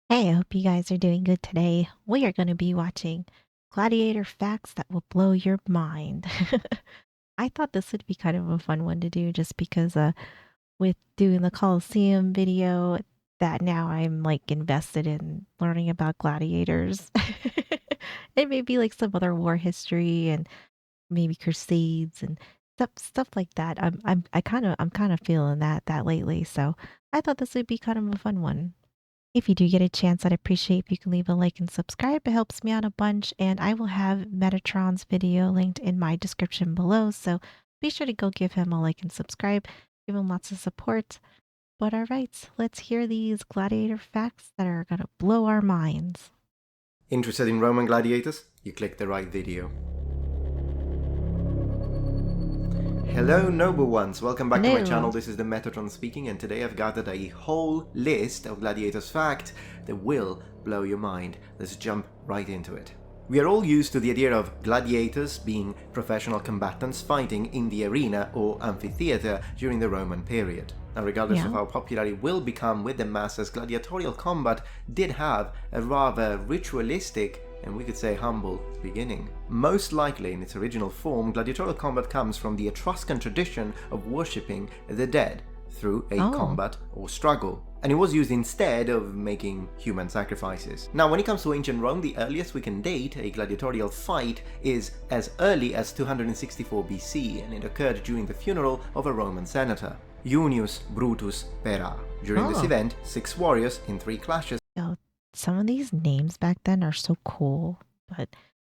Hey, I hope you guys are doing good today. We are going to be watching Gladiator Facts that will blow your mind. I thought this would be kind of a fun one to do just because with doing the Coliseum video that now I'm like invested in learning about gladiators. It may be like some other war history and maybe crusades and stuff like that. I'm kind of feeling that lately, so I thought this would be kind of a fun one. If you do get a chance, I'd appreciate if you can leave a like and subscribe. It helps me out a bunch, and I will have Metatron's video linked in my description below, so be sure to go give him a like and subscribe. Give him lots of support. But alright, let's hear these gladiator facts that are gonna blow our minds. Interested in Roman gladiators? You clicked the right video. Hello noble ones, welcome back to my channel. This is the Metatron speaking, and today I've gathered a whole list of gladiators facts that will blow your mind. Let's jump right into it. We are all used to the idea of gladiators being professional combatants fighting in the arena or amphitheater during the Roman period. Now, regardless of how popular it will become with the masses, gladiatorial combat did have a rather ritualistic and we could say humble beginning. Most likely in its original form, gladiatorial combat comes from the Etruscan tradition of worshipping the dead through a combat or struggle, and it was used instead of making human sacrifices. Now, when it comes to ancient Rome, the earliest we can date a gladiatorial fight is as early as 264 BC, and it occurred during the funeral of a Roman senator, Junius Brutus Pera. During this event, 6 warriors in 3 clashes. Some of these names back then are so cool, but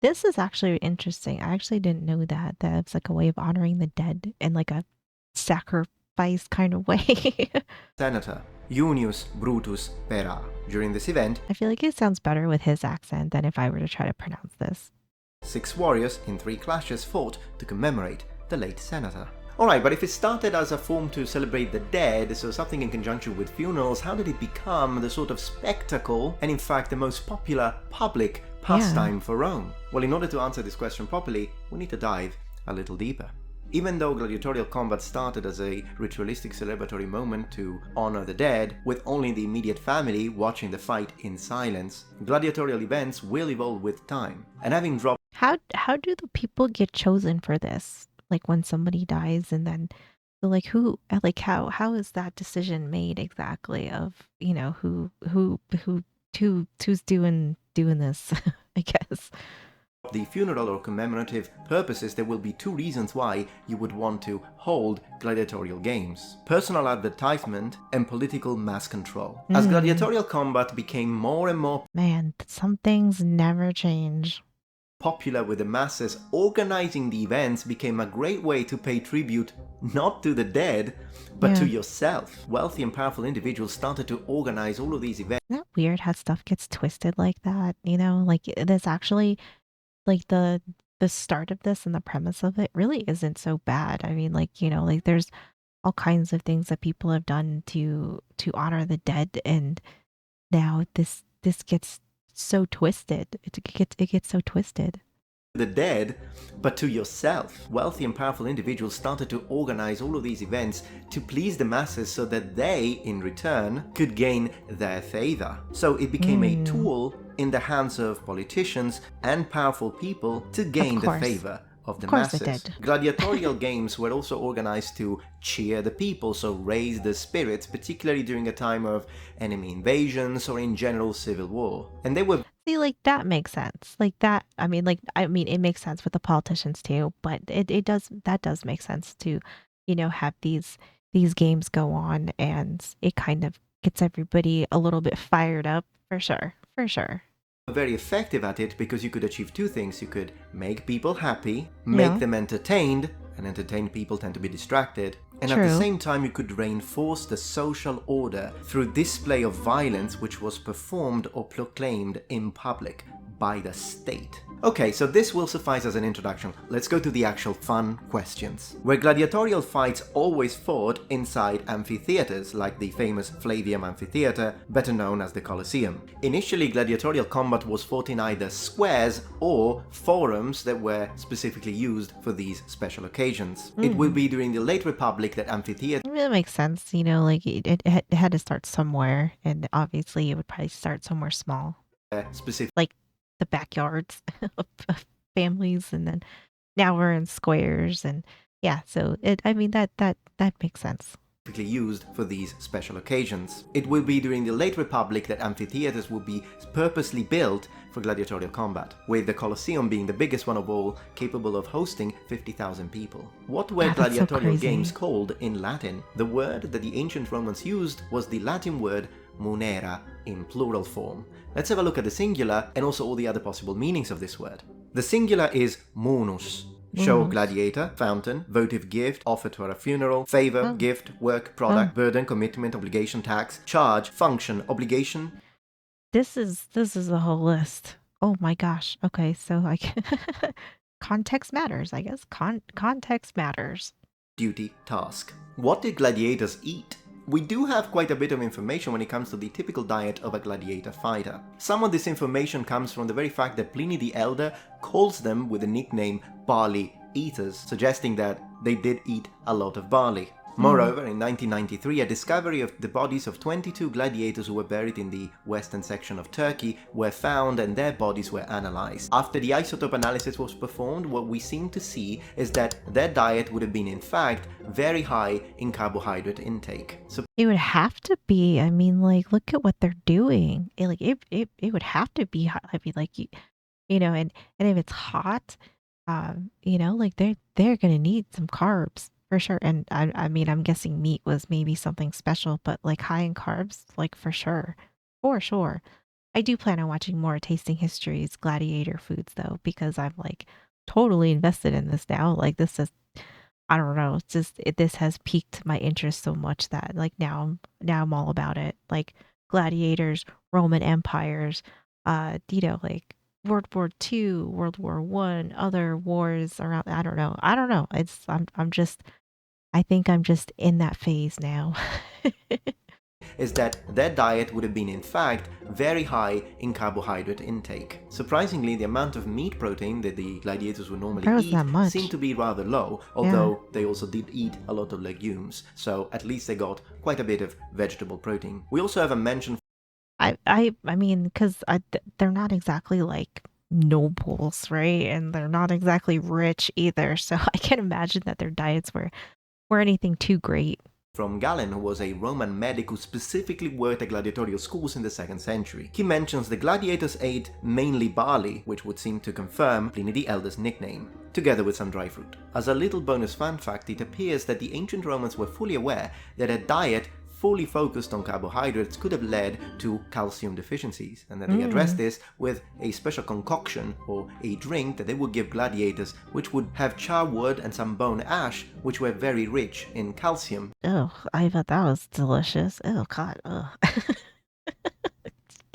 this is actually interesting. I actually didn't know that it's like a way of honoring the dead in like a sacrifice kind of way. Senator Junius Brutus Pera. During this event, I feel like it sounds better with his accent than if I were to try to pronounce this. 6 warriors in 3 clashes fought to commemorate the late senator. Alright, but if it started as a form to celebrate the dead, so something in conjunction with funerals, how did it become the sort of spectacle and in fact the most popular public pastime for Rome? Well, in order to answer this question properly, we need to dive a little deeper. Even though gladiatorial combat started as a ritualistic celebratory moment to honor the dead, with only the immediate family watching the fight in silence, gladiatorial events will evolve with time. And having dropped... How do the people get chosen for this? Like when somebody dies and then like who like how is that decision made exactly of, you know, who's doing this, I guess. The funeral or commemorative purposes, there will be 2 reasons why you would want to hold gladiatorial games: personal advertisement and political mass control. As gladiatorial combat became more and more some things never change. Popular with the masses, organizing the events became a great way to pay tribute not to the dead, but to yourself. Wealthy and powerful individuals started to organize all of these events. Isn't that weird how stuff gets twisted like that? You know, like this actually, like the start of this and the premise of it really isn't so bad. I mean, like, you know, like there's all kinds of things that people have done to honor the dead, and now this gets so twisted. It gets so twisted. The dead, but to yourself. Wealthy and powerful individuals started to organize all of these events to please the masses so that they, in return, could gain their favor. So it became a tool in the hands of politicians and powerful people to gain the favor of the masses. Gladiatorial games were also organized to cheer the people, so raise the spirits, particularly during a time of enemy invasions or in general civil war. And they were... See, like that makes sense. Like that, I mean, it makes sense with the politicians too, but it does make sense to, you know, have these games go on, and it kind of gets everybody a little bit fired up, for sure. Very effective at it because you could achieve 2 things. You could make people happy, make them entertained, and entertained people tend to be distracted. And at the same time, you could reinforce the social order through display of violence which was performed or proclaimed in public by the state. Okay, so this will suffice as an introduction. Let's go to the actual fun questions. Were gladiatorial fights always fought inside amphitheaters, like the famous Flavium Amphitheater, better known as the Colosseum? Initially, gladiatorial combat was fought in either squares or forums that were specifically used for these special occasions. It will be during the late Republic that amphitheaters... It makes sense, you know, like it had to start somewhere, and obviously it would probably start somewhere small. Specific... Like the backyards of families, and then now we're in squares, and yeah, so I mean that makes sense. Used for these special occasions. It will be during the late Republic that amphitheaters would be purposely built for gladiatorial combat, with the Colosseum being the biggest one of all, capable of hosting 50,000 people. What were gladiatorial games called in Latin? The word that the ancient Romans used was the Latin word munera in plural form. Let's have a look at the singular and also all the other possible meanings of this word. The singular is munus. Show, gladiator, fountain, votive gift, offered for a funeral, favor, gift, work, product, burden, commitment, obligation, tax, charge, function, obligation. This is a whole list. Oh my gosh. Okay, so like context matters, I guess. Context matters. Duty, task. What did gladiators eat? We do have quite a bit of information when it comes to the typical diet of a gladiator fighter. Some of this information comes from the very fact that Pliny the Elder calls them with the nickname barley eaters, suggesting that they did eat a lot of barley. Moreover, in 1993, a discovery of the bodies of 22 gladiators who were buried in the western section of Turkey were found and their bodies were analyzed. After the isotope analysis was performed, what we seem to see is that their diet would have been in fact very high in carbohydrate intake. So it would have to be. I mean, like, look at what they're doing. It would have to be hot. I mean, like, you know, and if it's hot, you know, like they're gonna need some carbs. For sure. And I mean, I'm guessing meat was maybe something special, but like high in carbs, like for sure. For sure. I do plan on watching more Tasting Histories gladiator foods though, because I'm like totally invested in this now. Like this is, I don't know, it's just this has piqued my interest so much that like now I'm all about it. Like gladiators, Roman empires, you know, like World War II, World War One, other wars around. I don't know. It's I think I'm just in that phase now. is that their diet would have been in fact very high in carbohydrate intake. Surprisingly, the amount of meat protein that the gladiators would normally eat seemed to be rather low, although they also did eat a lot of legumes, so at least they got quite a bit of vegetable protein. We also have a mention... I mean, because they're not exactly like nobles, right? And they're not exactly rich either, so I can't imagine that their diets were anything too great. From Galen, who was a Roman medic who specifically worked at gladiatorial schools in the 2nd century. He mentions the gladiators ate mainly barley, which would seem to confirm Pliny the Elder's nickname, together with some dry fruit. As a little bonus fun fact, it appears that the ancient Romans were fully aware that a diet fully focused on carbohydrates could have led to calcium deficiencies, and that they addressed this with a special concoction or a drink that they would give gladiators, which would have charwood and some bone ash, which were very rich in calcium. Oh, I thought that was delicious. Oh God, oh.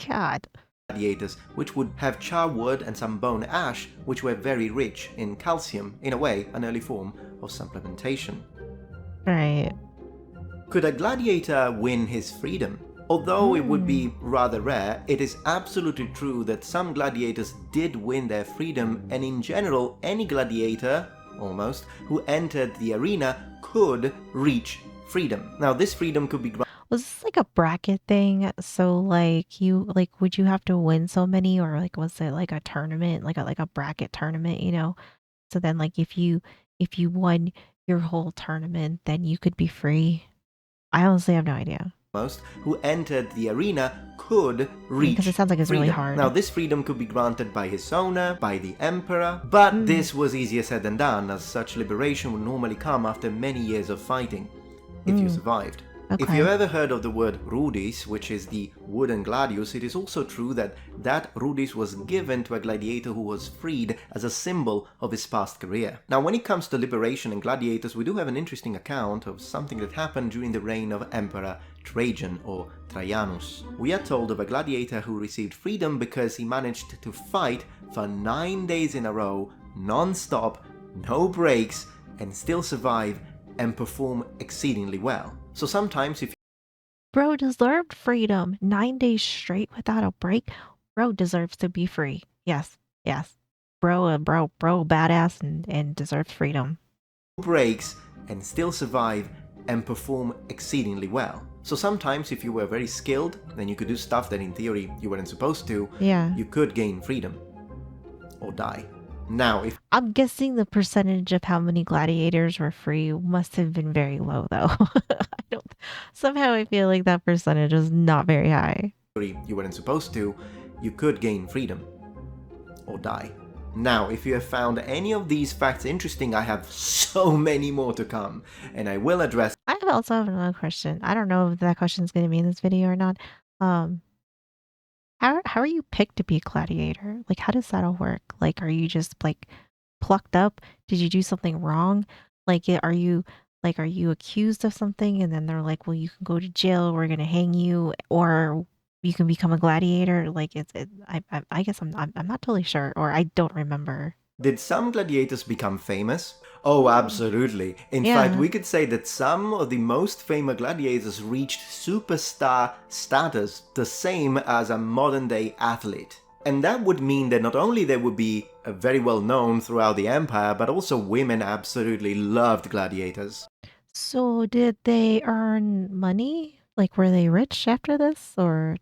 God. Gladiators, which would have charwood and some bone ash, which were very rich in calcium, in a way, an early form of supplementation. Right. Could a gladiator win his freedom? Although it would be rather rare, it is absolutely true that some gladiators did win their freedom, and in general, any gladiator, almost, who entered the arena could reach freedom. Now, this freedom could be... Was this like a bracket thing? So like you like would you have to win so many, or like was it like a tournament, like a bracket tournament, you know? So then like if you won your whole tournament, then you could be free. I honestly have no idea. Most who entered the arena could reach because it sounds like it's freedom. Really hard. Now, this freedom could be granted by his owner, by the emperor, but this was easier said than done, as such liberation would normally come after many years of fighting, if you survived. If you've ever heard of the word rudis, which is the wooden gladius, it is also true that that rudis was given to a gladiator who was freed as a symbol of his past career. Now, when it comes to liberation and gladiators, we do have an interesting account of something that happened during the reign of Emperor Trajan or Trajanus. We are told of a gladiator who received freedom because he managed to fight for 9 days in a row, non-stop, no breaks, and still survive and perform exceedingly well. So sometimes if Bro deserved freedom. 9 days straight without a break. Bro deserves to be free. Yes, yes. Bro, badass and deserves freedom. Breaks and still survive and perform exceedingly well. So sometimes if you were very skilled, then you could do stuff that in theory you weren't supposed to. Yeah. You could gain freedom or die. Now, if I'm guessing the percentage of how many gladiators were free must have been very low, though. Somehow I feel like that percentage is not very high. You weren't supposed to, you could gain freedom or die. Now, if you have found any of these facts interesting, I have so many more to come, and I will address. I also have another question. I don't know if that question is going to be in this video or not. How are you picked to be a gladiator? Like, how does that all work? Like, are you just like plucked up? Did you do something wrong? Like, are you accused of something and then they're like, well, you can go to jail, we're gonna hang you, or you can become a gladiator? Like, I guess I'm not totally sure, or I don't remember. Did some gladiators become famous? Oh, absolutely. In fact, we could say that some of the most famous gladiators reached superstar status, the same as a modern-day athlete. And that would mean that not only they would be very well known throughout the empire, but also women absolutely loved gladiators. So did they earn money? Like, were they rich after this? Or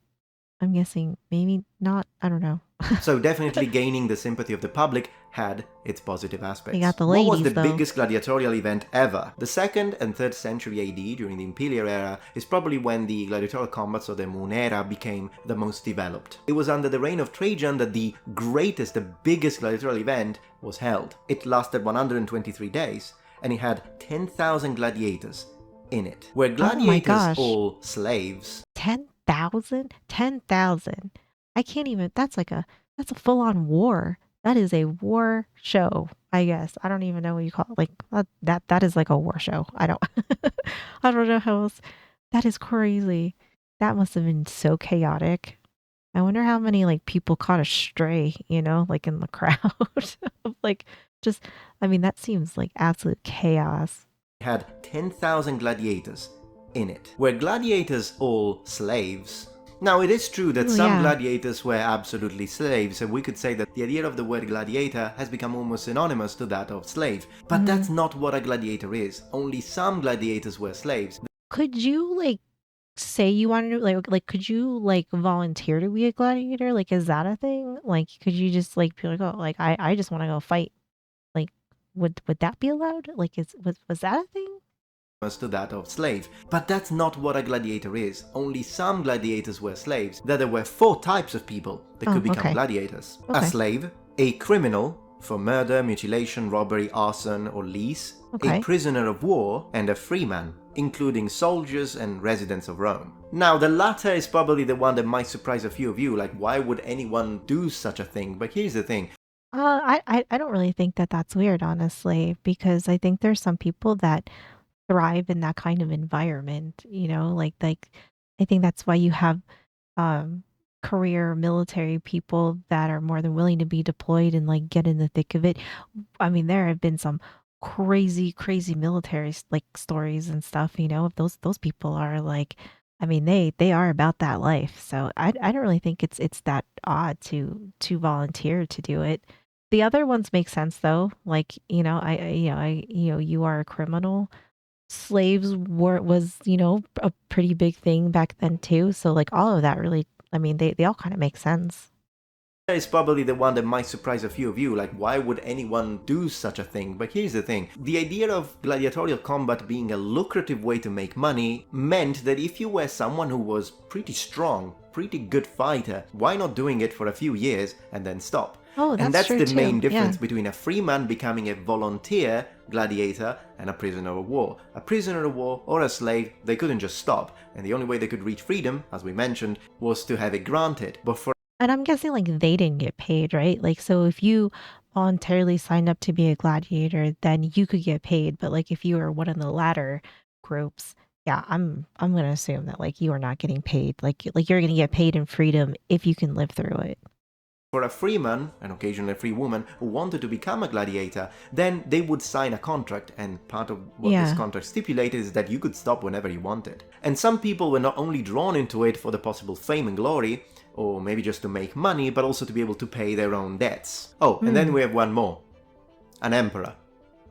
I'm guessing maybe not. I don't know. So definitely gaining the sympathy of the public had its positive aspects. You got the ladies, what was the though. biggest gladiatorial event ever? The 2nd and 3rd century AD, during the Imperial era, is probably when the gladiatorial combats of the Munera became the most developed. It was under the reign of Trajan that the greatest, the biggest gladiatorial event was held. It lasted 123 days, and it had 10,000 gladiators in it. Were gladiators all slaves? 10,000? 10,000. I can't even, that's a full-on war. That is a war show, I guess. I don't even know what you call it. Like, that is like a war show. I don't know how else. That is crazy. That must have been so chaotic. I wonder how many like people caught a stray, like in the crowd. Like, just, I mean, that seems like absolute chaos. Had 10,000 gladiators in it. Were gladiators all slaves? Now, it is true that some gladiators were absolutely slaves, and we could say that the idea of the word gladiator has become almost synonymous to that of slave. But that's not what a gladiator is. Only some gladiators were slaves. Could you, like, say you wanted to, like, could you, like, volunteer to be a gladiator? Like, is that a thing? Like, could you just, like, be like, oh, like, I just want to go fight? Like, would that be allowed? Like, was that a thing? To that of slave. But that's not what a gladiator is. Only some gladiators were slaves. That there were 4 types of people that could become gladiators. A slave, a criminal for murder, mutilation, robbery, arson, or lease, a prisoner of war, and a freeman, including soldiers and residents of Rome. Now, the latter is probably the one that might surprise a few of you, like, why would anyone do such a thing? But here's the thing. I don't really think that that's weird, honestly, because I think there's some people that thrive in that kind of environment, like I think that's why you have career military people that are more than willing to be deployed and like get in the thick of it. I mean, there have been some crazy military like stories and stuff, those people are like, I mean, they are about that life. So I don't really think it's that odd to volunteer to do it. The other ones make sense though, like, you are a criminal. Slaves was a pretty big thing back then too, so like all of that really, I mean, they all kind of make sense. Is probably the one that might surprise a few of you, like, why would anyone do such a thing? But here's the thing. The idea of gladiatorial combat being a lucrative way to make money meant that if you were someone who was pretty strong, pretty good fighter, why not doing it for a few years and then stop? Oh, And that's that's true the too. main difference Yeah. between a free man becoming a volunteer gladiator and a prisoner of war. A prisoner of war or a slave, they couldn't just stop, and the only way they could reach freedom, as we mentioned, was to have it granted. But for And I'm guessing like they didn't get paid, right? Like, so if you voluntarily signed up to be a gladiator, then you could get paid. But like if you were one of the latter groups, yeah, I'm gonna assume that like you are not getting paid. Like you're gonna get paid in freedom if you can live through it. For a free man, and occasionally a free woman, who wanted to become a gladiator, then they would sign a contract, and part of what this Yeah. contract stipulated is that you could stop whenever you wanted. And some people were not only drawn into it for the possible fame and glory, or maybe just to make money, but also to be able to pay their own debts. Oh, and then Hmm. we have one more. An emperor.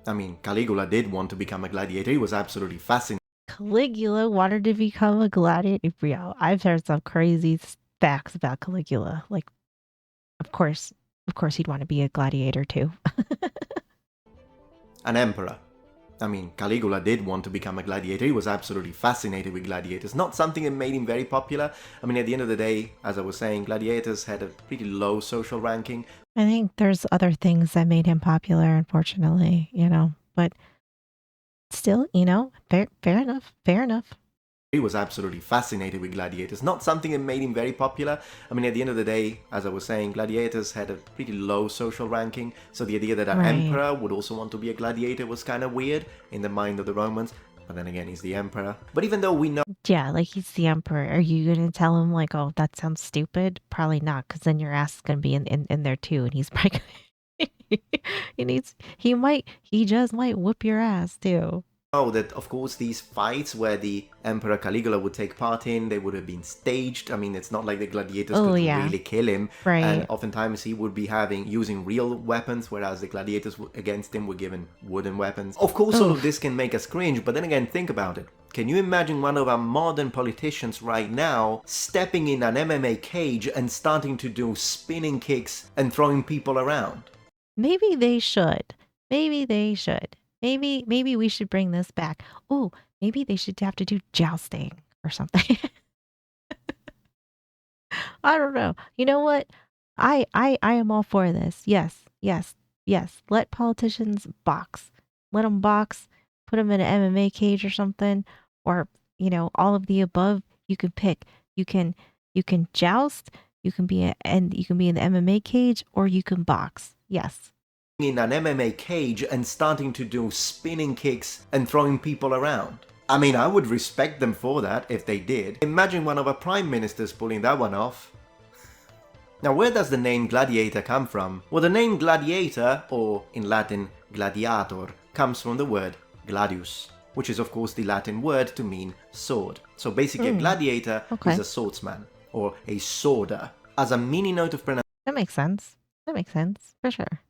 I mean, Caligula did want to become a gladiator, he was absolutely fascinated Caligula wanted to become a gladiator. Yeah, I've heard some crazy facts about Caligula. Like, of course, of course, he'd want to be a gladiator too. an emperor. I mean, Caligula did want to become a gladiator. He was absolutely fascinated with gladiators. Not something that made him very popular. I mean, at the end of the day, as I was saying, gladiators had a pretty low social ranking. I think there's other things that made him popular, unfortunately, but still, fair enough, fair enough. He was absolutely fascinated with gladiators. Not something that made him very popular. I mean, at the end of the day, as I was saying, gladiators had a pretty low social ranking. So the idea that an Right. emperor would also want to be a gladiator was kind of weird in the mind of the Romans. But then again, he's the emperor. But even though we know Yeah, like he's the emperor. Are you gonna tell him like, oh, that sounds stupid? Probably not, because then your ass is gonna be in there too, and he's probably he just might whoop your ass too. that, of course, these fights where the Emperor Caligula would take part in, they would have been staged. I mean, it's not like the gladiators Oh could yeah, really kill him, and right. oftentimes he would be using real weapons, whereas the gladiators against him were given wooden weapons. Of course, all of this Oof. can make us cringe, but then again, think about it. Can you imagine one of our modern politicians right now stepping in an MMA cage and starting to do spinning kicks and throwing people around? Maybe they should. Maybe they should. Maybe we should bring this back. Oh, maybe they should have to do jousting or something. I don't know. You know what? I am all for this. Yes, yes, yes. Let politicians box. Let them box. Put them in an MMA cage or something, or all of the above. You can pick. You can you can joust. You can be in the MMA cage, or you can box. Yes. In an MMA cage and starting to do spinning kicks and throwing people around. I mean, I would respect them for that if they did. Imagine one of our prime ministers pulling that one off. Now, where does the name gladiator come from? Well, the name gladiator, or in Latin gladiator, comes from the word gladius, which is of course the Latin word to mean sword. So basically a Mm, gladiator is okay. a swordsman, or a sworder. As a mini note of That makes sense. That makes sense for sure.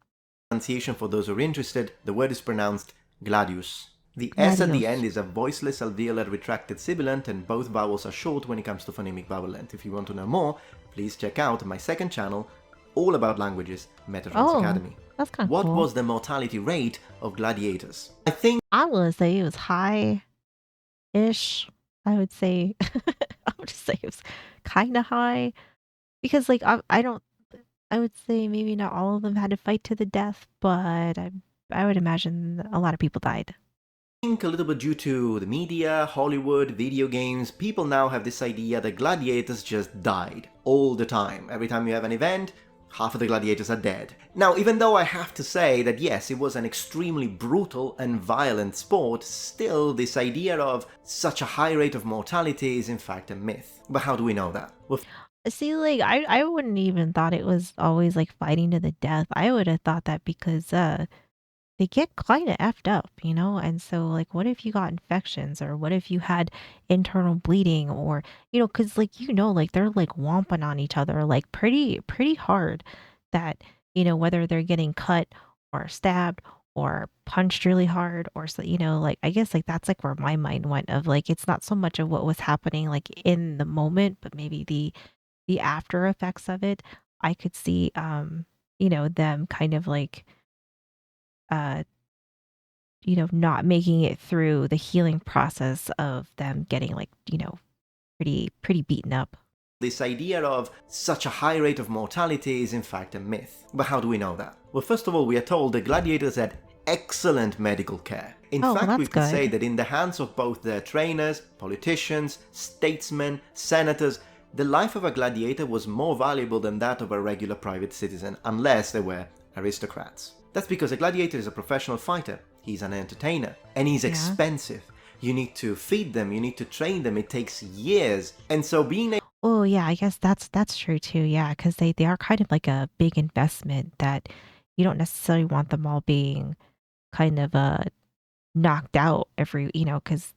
pronunciation for those who are interested, the word is pronounced gladius. The S at the end Gladios. is a voiceless alveolar retracted sibilant, and both vowels are short when it comes to phonemic vowel length. If you want to know more, please check out my second channel, all about languages, Metatron's Oh, Academy. that's kind of What cool. was the mortality rate of gladiators? I think I'm gonna say it was high ish. I would say I would just say it was kind of high because like I don't I would say maybe not all of them had to fight to the death, but I would imagine a lot of people died. a little bit due to the media, Hollywood, video games, people now have this idea that gladiators just died all the time. Every time you have an event, half of the gladiators are dead. Now, even though I have to say that yes, it was an extremely brutal and violent sport, still this idea of such a high rate of mortality is in fact a myth. But how do we know that? Well, See, like I wouldn't even thought it was always like fighting to the death. I would have thought that because they get kind of effed up, and so like what if you got infections or what if you had internal bleeding or because like like they're like womping on each other like pretty hard that whether they're getting cut or stabbed or punched really hard or so like I guess like that's like where my mind went of like it's not so much of what was happening like in the moment but maybe the after effects of it. I could see them kind of like uh not making it through the healing process of them getting like, pretty beaten up. This idea of such a high rate of mortality is in fact a myth. But how do we know that? Well, first of all, we are told the gladiators had excellent medical care. In Oh, well, fact, we that's could say good. that in the hands of both their trainers, politicians, statesmen, senators, the life of a gladiator was more valuable than that of a regular private citizen, unless they were aristocrats. That's because a gladiator is a professional fighter, he's an entertainer, and he's Yeah. expensive. You need to feed them, you need to train them, it takes years. And so being Oh, yeah, I guess that's true too. Yeah, because they are kind of like a big investment that you don't necessarily want them all being kind of knocked out every, because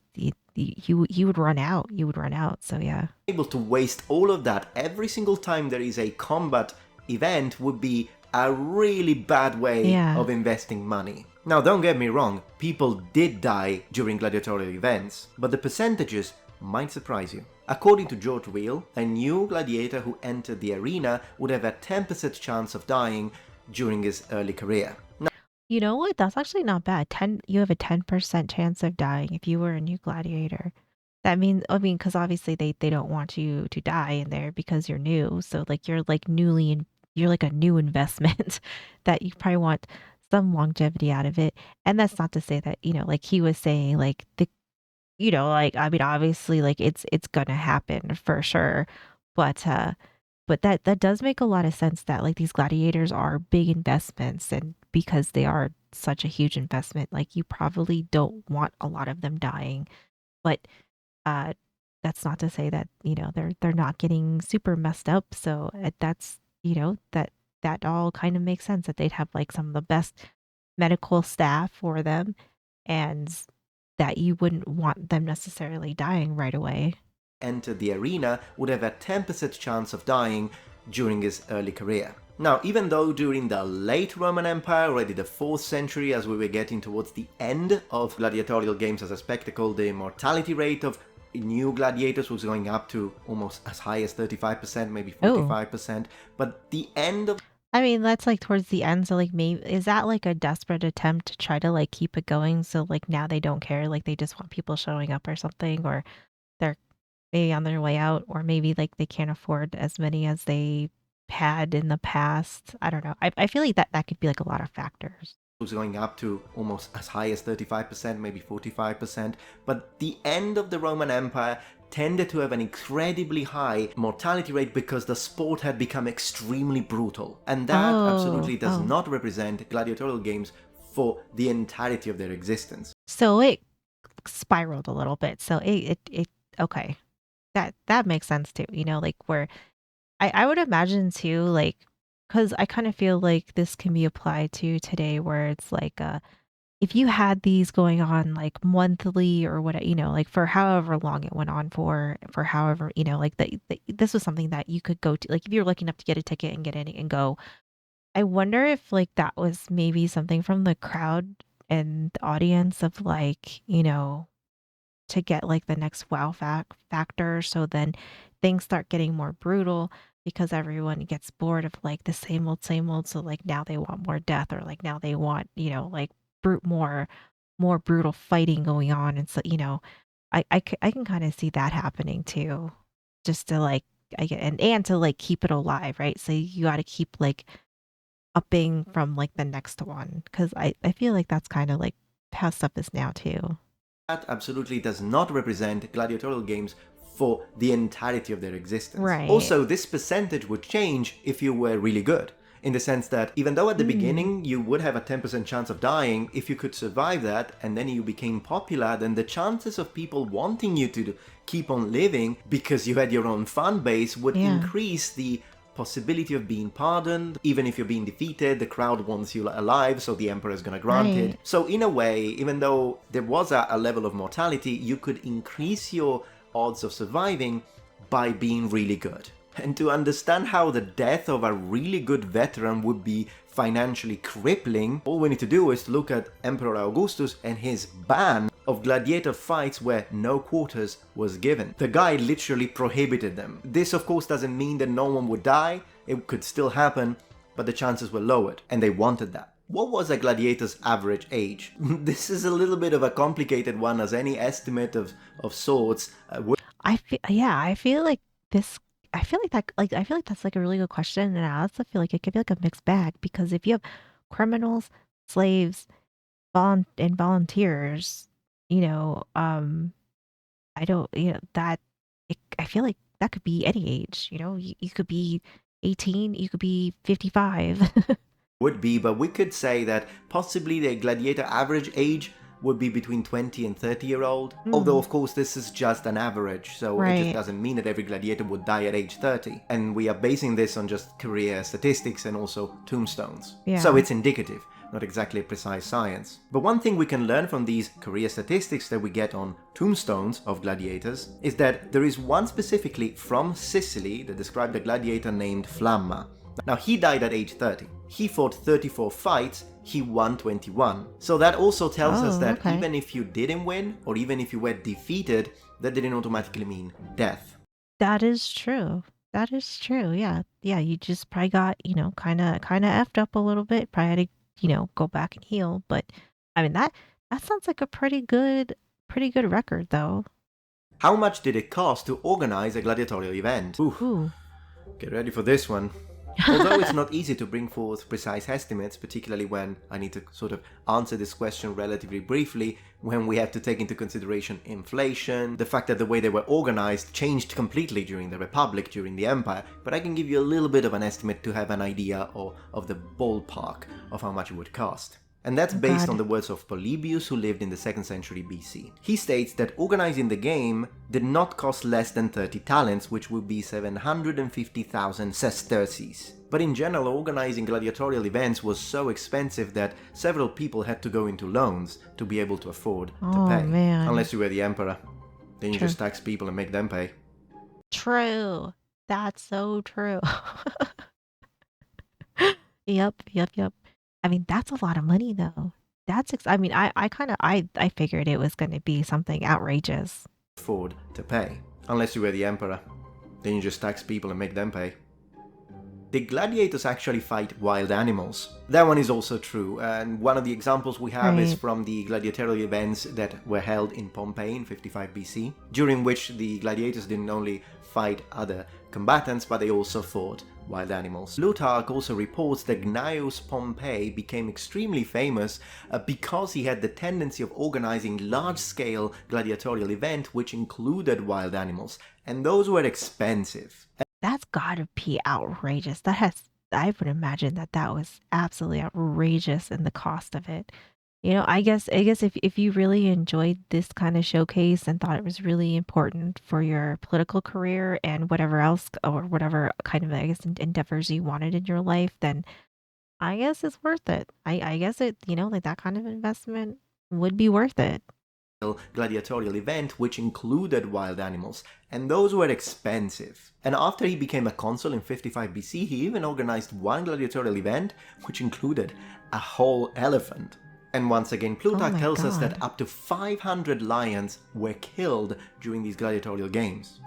you would run out. You would run out. So yeah. able to waste all of that every single time there is a combat event would be a really bad way Yeah. of investing money. Now, don't get me wrong, people did die during gladiatorial events, but the percentages might surprise you. According to George Weil, a new gladiator who entered the arena would have a 10% chance of dying during his early career. You know what? That's actually not bad. You have a 10% chance of dying if you were a new gladiator. That means, I mean, because obviously they don't want you to die in there because you're new. So like you're like a new investment that you probably want some longevity out of it. And that's not to say that, like he was saying, like like I mean, obviously, like it's gonna happen for sure, but that does make a lot of sense that like these gladiators are big investments, and because they are such a huge investment, like you probably don't want a lot of them dying, but uh, that's not to say that they're not getting super messed up. So that's that all kind of makes sense that they'd have like some of the best medical staff for them, and that you wouldn't want them necessarily dying right away. Entered the arena would have a 10% chance of dying during his early career. Now, even though during the late Roman Empire, already the 4th century, as we were getting towards the end of gladiatorial games as a spectacle, the mortality rate of new gladiators was going up to almost as high as 35%, maybe Oh, 45%, but the end of I mean, that's like towards the end. So, like, maybe is that like a desperate attempt to try to like keep it going? So, like, now they don't care. Like, they just want people showing up or something, or they're maybe on their way out, or maybe like they can't afford as many as they had in the past. I don't know. I feel like that could be like a lot of factors. was going up to almost as high as 35%, maybe 45%, but the end of the Roman Empire tended to have an incredibly high mortality rate because the sport had become extremely brutal. And that Oh, absolutely does oh. not represent gladiatorial games for the entirety of their existence. So it spiraled a little bit. So it okay. That makes sense too. Like where I would imagine too, like, because I kind of feel like this can be applied to today, where it's like, if you had these going on like monthly or what, like for however long it went on for however, like this was something that you could go to, like if you're lucky enough to get a ticket and get in and go. I wonder if like that was maybe something from the crowd and the audience of like, to get like the next factor. So then things start getting more brutal because everyone gets bored of like the same old. So like now they want more death, or like now they want, like brute more brutal fighting going on. And so, I can kind of see that happening too. Just to like I get and to like keep it alive, right? So you got to keep like upping from like the next one, because I feel like that's kind of like how stuff is now too. That absolutely does not represent gladiatorial games for the entirety of their existence. Right. Also, this percentage would change if you were really good, in the sense that even though at the Mm. beginning you would have a 10% chance of dying, if you could survive that and then you became popular, then the chances of people wanting you to keep on living because you had your own fan base would Yeah. increase the possibility of being pardoned. Even if you're being defeated, the crowd wants you alive, so the emperor is going to grant it. Right. So in a way, even though there was a level of mortality, you could increase your odds of surviving by being really good. And to understand how the death of a really good veteran would be financially crippling, all we need to do is to look at Emperor Augustus and his ban of gladiator fights where no quarters was given. The guy literally prohibited them. This of course doesn't mean that no one would die, it could still happen, but the chances were lowered, and they wanted that. What was a gladiator's average age? This is a little bit of a complicated one, as any estimate of sorts would I feel like this. I feel like that's like a really good question, and I also feel like it could be like a mixed bag because if you have criminals, slaves, and volunteers, you know, I don't, I feel like that could be any age, you could be 18, you could be 55. Would be, but we could say that possibly the gladiator average age would be between 20 and 30-year-old. Although, Mm, of course, this is just an average, so it just right. doesn't mean that every gladiator would die at age 30. And we are basing this on just career statistics and also tombstones. So Yeah. it's indicative, not exactly a precise science. But one thing we can learn from these career statistics that we get on tombstones of gladiators is that there is one specifically from Sicily that described a gladiator named Flamma. Now, he died at age 30. He fought 34 fights, he won 21. So that also tells us Oh, that okay. even if you didn't win, or even if you were defeated, that didn't automatically mean death. That is true. That is true. Yeah. Yeah, you just probably got, kind of effed up a little bit. Probably had to, go back and heal, but I mean that sounds like a pretty good record though. How much did it cost to organize a gladiatorial event? Ooh, Ooh. get ready for this one. Although it's not easy to bring forth precise estimates, particularly when I need to sort of answer this question relatively briefly, when we have to take into consideration inflation, the fact that the way they were organized changed completely during the Republic, during the Empire, but I can give you a little bit of an estimate to have an idea of the ballpark of how much it would cost. And that's Oh based on God. the words of Polybius, who lived in the 2nd century BC. He states that organizing the game did not cost less than 30 talents, which would be 750,000 sesterces. But in general, organizing gladiatorial events was so expensive that several people had to go into loans to be able to afford to Oh pay. man. Unless you were the emperor. Then you True. just tax people and make them pay. True. That's so true. Yep, yep, yep. I mean, that's a lot of money though. I mean, I kind of I figured it was going to be something outrageous. Afford to pay. Unless you were the emperor. Then you just tax people and make them pay. The gladiators actually fight wild animals. That one is also true, and one of the examples we have is Right. from the gladiatorial events that were held in Pompeii in 55 BC, during which the gladiators didn't only fight other combatants, but they also fought wild animals. Plutarch also reports that Gnaeus Pompey became extremely famous because he had the tendency of organizing large-scale gladiatorial events which included wild animals, and those were expensive. That's gotta be outrageous. I would imagine that that was absolutely outrageous in the cost of it. I guess if you really enjoyed this kind of showcase and thought it was really important for your political career and whatever else or whatever kind of, I guess, endeavors you wanted in your life, then I guess it's worth it. I guess like that kind of investment would be worth it. Gladiatorial event which included wild animals, and those were expensive. And after he became a consul in 55 BC, he even organized one gladiatorial event which included a whole elephant. And once again, Oh Plutarch my tells us that God. up to 500 lions were killed during these gladiatorial games.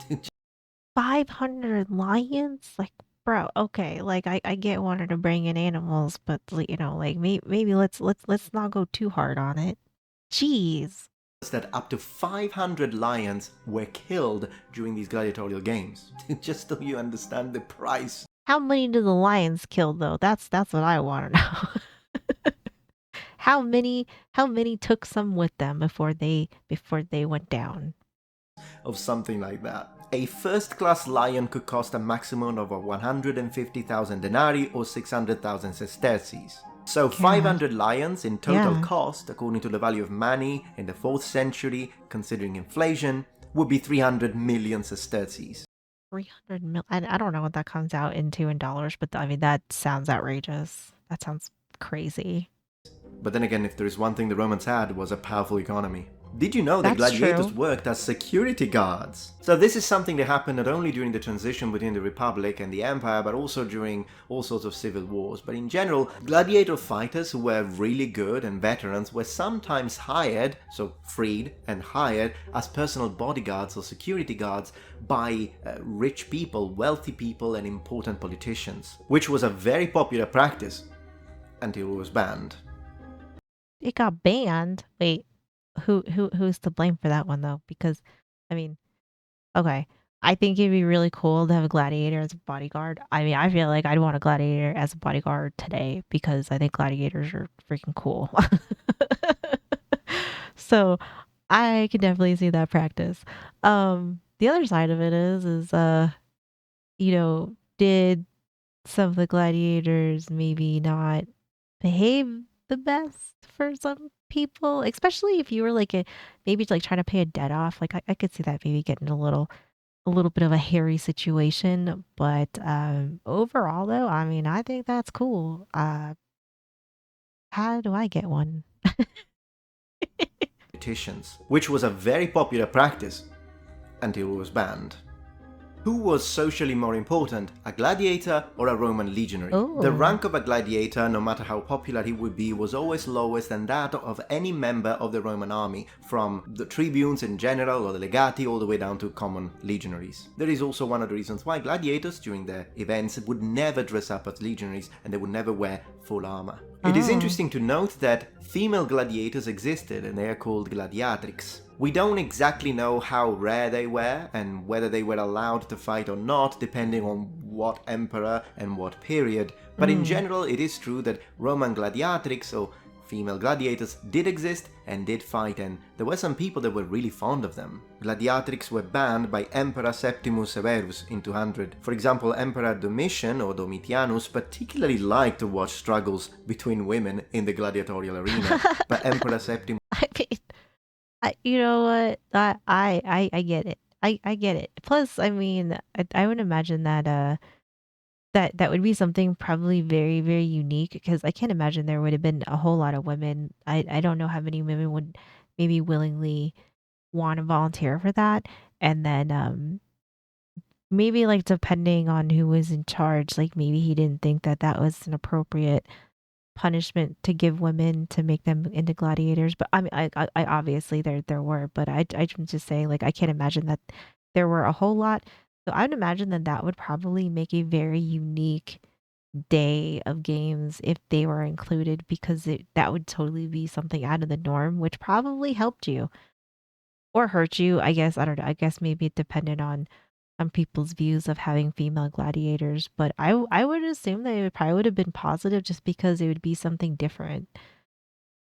500 lions? Like, bro, okay, like I get wanting to bring in animals, but like maybe let's not go too hard on it. Jeez. That up to 500 lions were killed during these gladiatorial games. Just so you understand the price How many did the lions kill though? That's what I want to know. How many took some with them before they went down? of something like that. A first-class lion could cost a maximum of 150,000 denarii or 600,000 sesterces. So God. 500 lions in total Yeah. cost, according to the value of money in the 4th century, considering inflation, would be 300 million sesterces. 300 mil. I don't know what that comes out into in dollars, but I mean that sounds outrageous. That sounds crazy. But then again, if there is one thing the Romans had, was a powerful economy. Did you know that That's gladiators true. worked as security guards? So this is something that happened not only during the transition between the Republic and the Empire, but also during all sorts of civil wars. But in general, gladiator fighters who were really good and veterans were sometimes hired, so freed and hired, as personal bodyguards or security guards by rich people, wealthy people, and important politicians, which was a very popular practice until it was banned. It got banned. Wait, who's to blame for that one though? Because I mean, okay. I think it'd be really cool to have a gladiator as a bodyguard. I mean, I feel like I'd want a gladiator as a bodyguard today because I think gladiators are freaking cool. So I can definitely see that practice. The other side of it is, did some of the gladiators maybe not behave the best for some people, especially if you were like maybe like trying to pay a debt off. Like I could see that maybe getting a little bit of a hairy situation. But overall, though, I mean, I think that's cool. How do I get one? Competitions, which was a very popular practice until it was banned. Who was socially more important, a gladiator or a Roman legionary? The Oh, rank of a gladiator, no matter how popular he would be, was always lowest than that of any member of the Roman army, from the tribunes in general or the legati all the way down to common legionaries. There is also one of the reasons why gladiators during their events would never dress up as legionaries and they would never wear full armor. It is oh, interesting to note that female gladiators existed and they are called gladiatrix. We don't exactly know how rare they were and whether they were allowed to fight or not, depending on what emperor and what period, but in mm. general it is true that Roman gladiatrix, or female gladiators, did exist and did fight, and there were some people that were really fond of them. Gladiatrix were banned by Emperor Septimus Severus in 200. For example, Emperor Domitian or Domitianus particularly liked to watch struggles between women in the gladiatorial arena, but Emperor Septimus I mean, you know what? I get it. I get it. Plus, I mean, I would imagine that that would be something probably very, very unique because I can't imagine there would have been a whole lot of women. I don't know how many women would maybe willingly want to volunteer for that. And then maybe like depending on who was in charge, like maybe he didn't think that that was an appropriate punishment to give women to make them into gladiators. But I mean, I obviously there were, but I'm just saying like I can't imagine that there were a whole lot. So I'd imagine that that would probably make a very unique day of games if they were included because that would totally be something out of the norm, which probably helped you or hurt you. I guess I don't know. I guess maybe it depended on people's views of having female gladiators, but I would assume that it probably would have been positive just because it would be something different.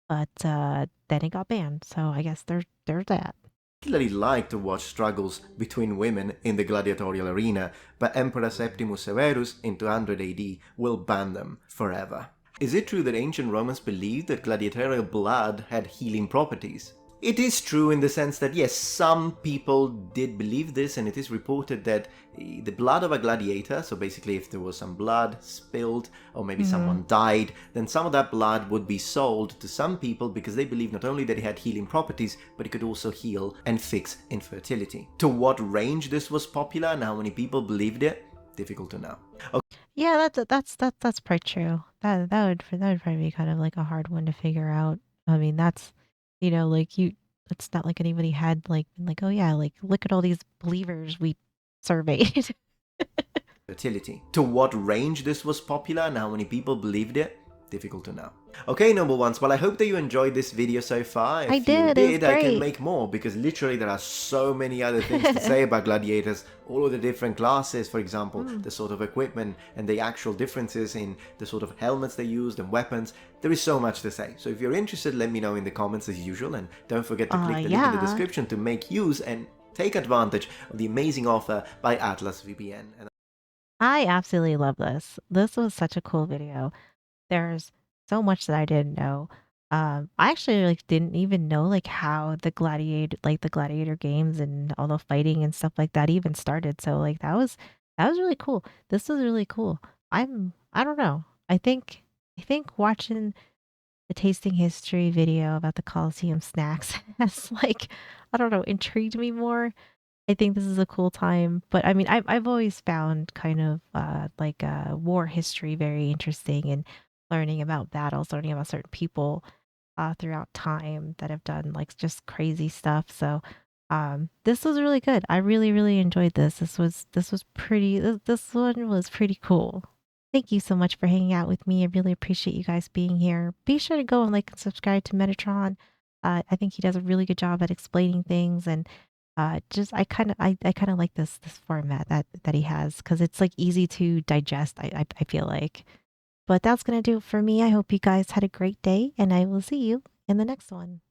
But then it got banned, so I guess there's that. particularly liked to watch struggles between women in the gladiatorial arena, but Emperor Septimus Severus in 200 AD will ban them forever. Is it true that ancient Romans believed that gladiatorial blood had healing properties? It is true in the sense that yes, some people did believe this, and it is reported that the blood of a gladiator, so basically if there was some blood spilled or maybe Hmm. someone died, then some of that blood would be sold to some people because they believed not only that it had healing properties, but it could also heal and fix infertility. To what range this was popular and how many people believed it, difficult to know. Yeah, that's probably true. That would probably be kind of like a hard one to figure out. I mean, that's like you. It's not like anybody had like been like, oh yeah, like look at all these believers we surveyed. Fertility. To what range this was popular and how many people believed it, difficult to know. Okay, number ones, well I hope that you enjoyed this video so far. I If you did. It was did, I can great. make more because literally there are so many other things to say about gladiators, all of the different classes, for example, Mm. the sort of equipment and the actual differences in the sort of helmets they used and weapons. There is so much to say. So if you're interested, let me know in the comments as usual, and don't forget to click the link in the Yeah. description to make use and take advantage of the amazing offer by Atlas VPN. And I absolutely love this. This was such a cool video. There's so much that I didn't know. I actually like didn't even know like how the gladiator games and all the fighting and stuff like that even started. So like that was really cool. This was really cool. I don't know. I think watching the tasting history video about the Colosseum snacks has like I don't know, intrigued me more. I think this is a cool time, but I mean, I've always found kind of like war history very interesting and learning about battles, learning about certain people throughout time that have done like just crazy stuff. So this was really good. I really really enjoyed this. This was pretty. This one was pretty cool. Thank you so much for hanging out with me. I really appreciate you guys being here. Be sure to go and like and subscribe to Metatron. I think he does a really good job at explaining things and Just I kind of like this format that he has because it's like easy to digest. I feel like. But that's gonna do it for me. I hope you guys had a great day, and I will see you in the next one.